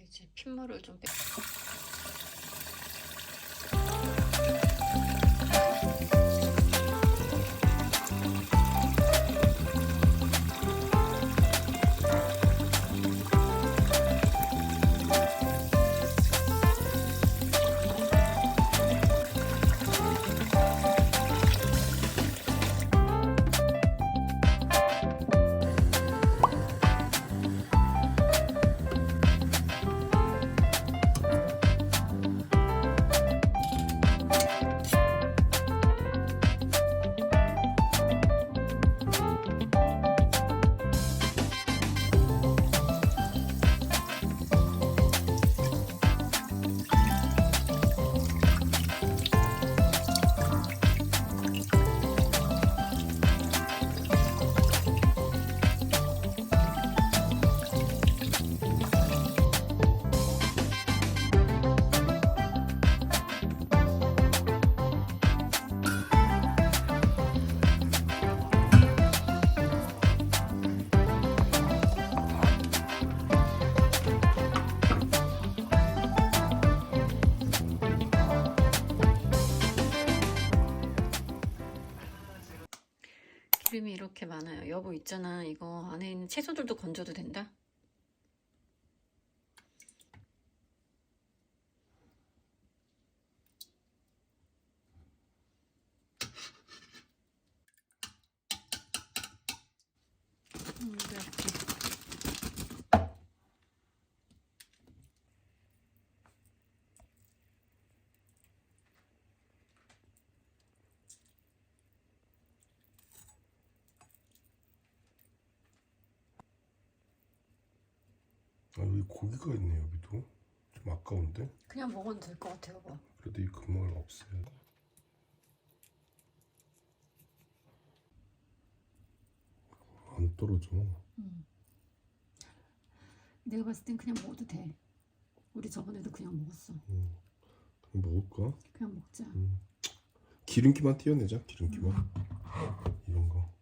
이제 핏물을 좀 빼. 기름이 이렇게 많아요. 여보 있잖아, 이거 안에 있는 채소들도 건져도 된다? 이렇게. 아, 여기 고기가 있네. 여기도 좀 아까운데? 그냥 먹어도 될 것 같아요, 여보. 그래도 이 구멍을 없애야 돼. 안 떨어져. 내가 봤을 땐 그냥 먹어도 돼. 우리 저번에도 그냥 먹었어. 그럼 먹을까? 그냥 먹자. 기름기만 떼어내자. 기름기만. 이런 거.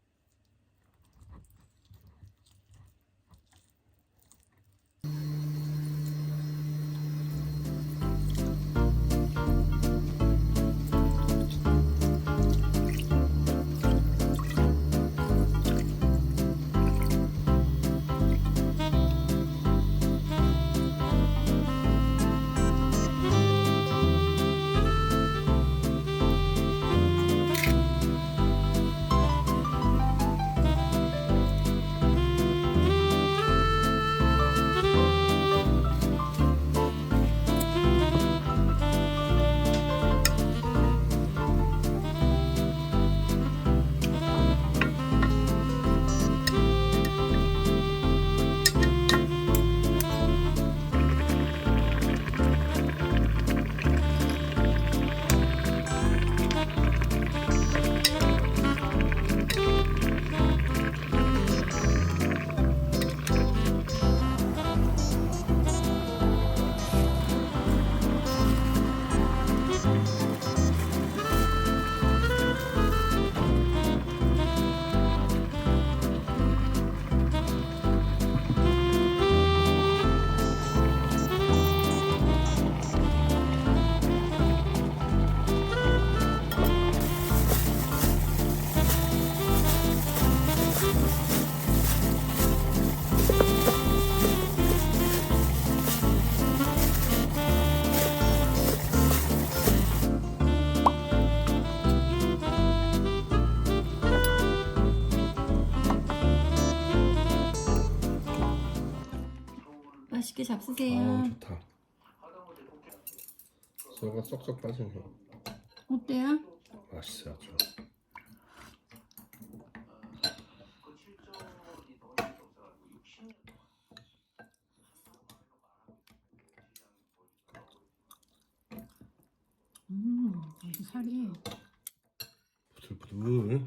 맛있게 잡수세요. 아, 좋다. 소가 쏙쏙 빠지네. 어때요? 맛있어 아주. 여기 살이 부들부들.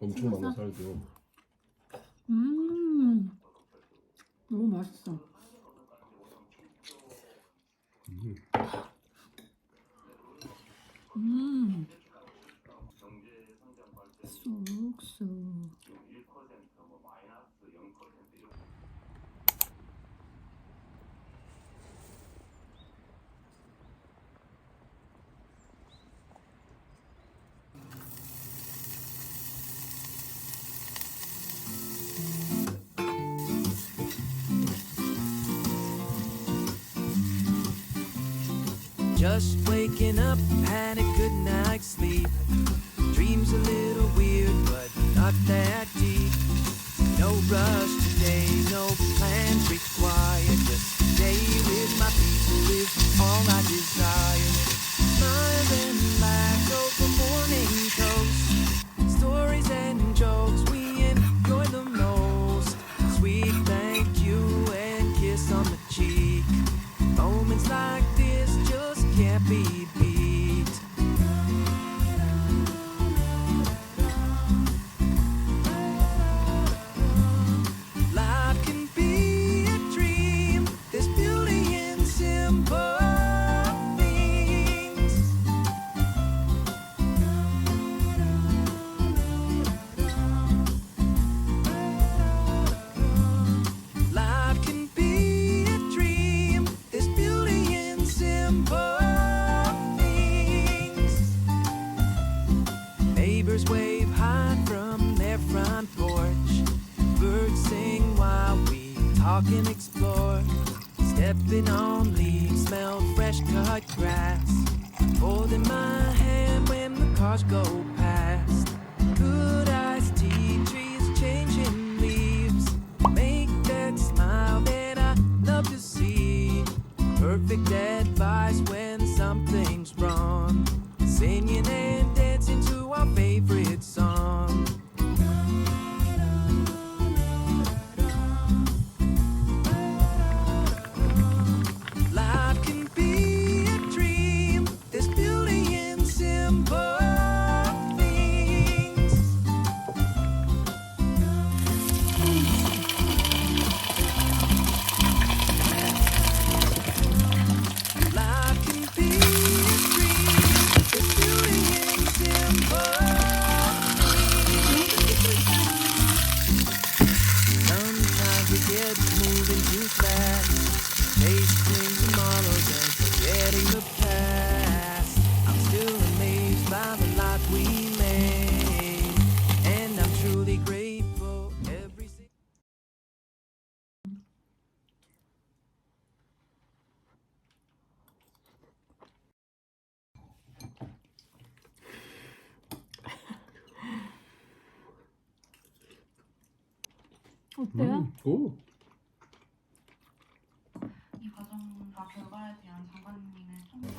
엄청 많아 살도. 너무 맛있어. 쑥쑥. Just waking up, had a good night's sleep. Dreams a little weird, but not that deep. No rush today, no plans required. Just stay with my people is all I desire. Smile and laugh over morning toast. Stories and jokes we enjoy the most. Sweet thank you and kiss on the cheek. Moments like this just can't be beat. Life can be a dream. There's beauty in simple things. Life can be a dream. There's beauty in simple things. Neighbors wave high from their front porch. Birds sing while we talk and explore. Stepping on leaves, smell fresh cut grass. Holding my hand when the cars go past. Good iced tea, trees changing leaves. Make that smile that I love to see. Perfect advice when something's wrong. Singing and dancing to our favorite song. Life can be a dream. There's beauty in simple things. Life can be a dream. There's beauty in simple things. Sometimes we get moving too fast. Chasing tomorrows and forgetting the past. I'm still amazed by the life we made, and I'm truly grateful every single. 어때요? 오. 이 과정과 결과에 대한 장관님의 총평.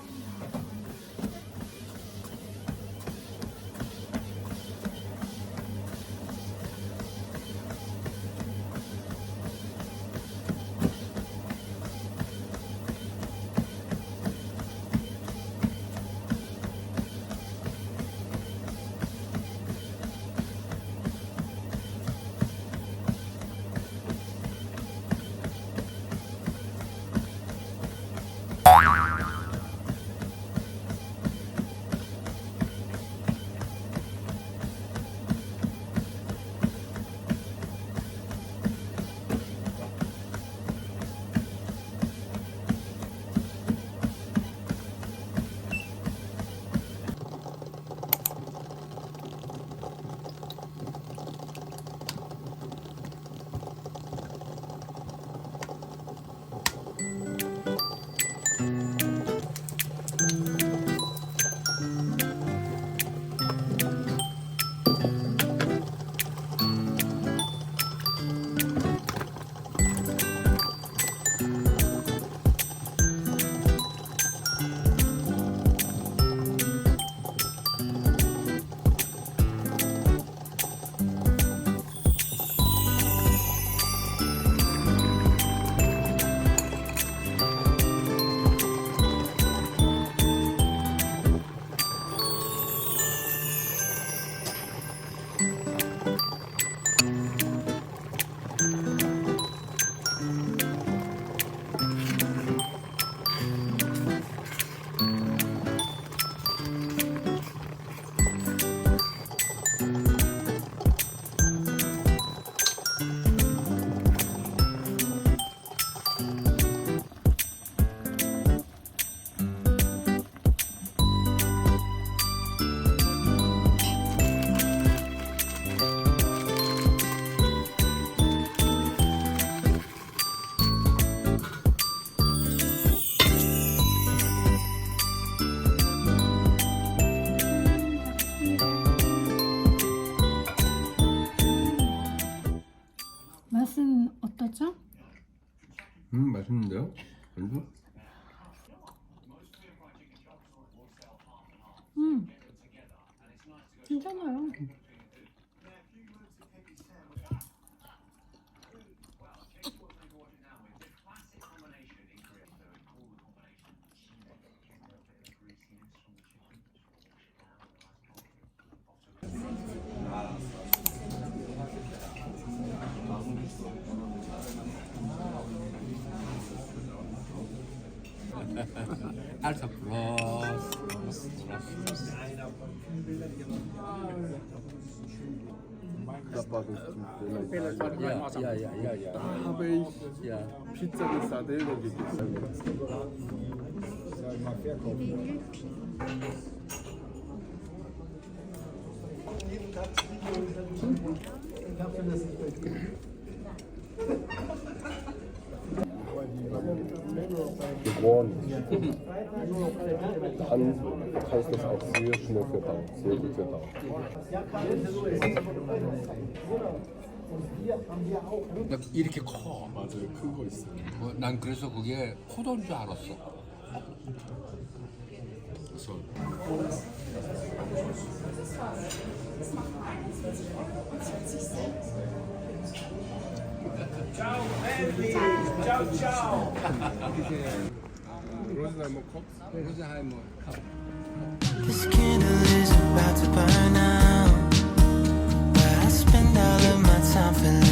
맛있는데요? 완주? 괜찮아요. Alta plus. Ja. habe ich Ja. Pizza mit Sardellen gegessen. geworden. Dann kannst du es auch sehr schnell verdauen, sehr gut verdauen. 이렇게 커. 맞아요, 큰 거 있어요. 난 그래서 그게 포도인 줄 알았어. 그래서 로즈나무 컵? This candle is about to burn out, but I spend all of my time feeling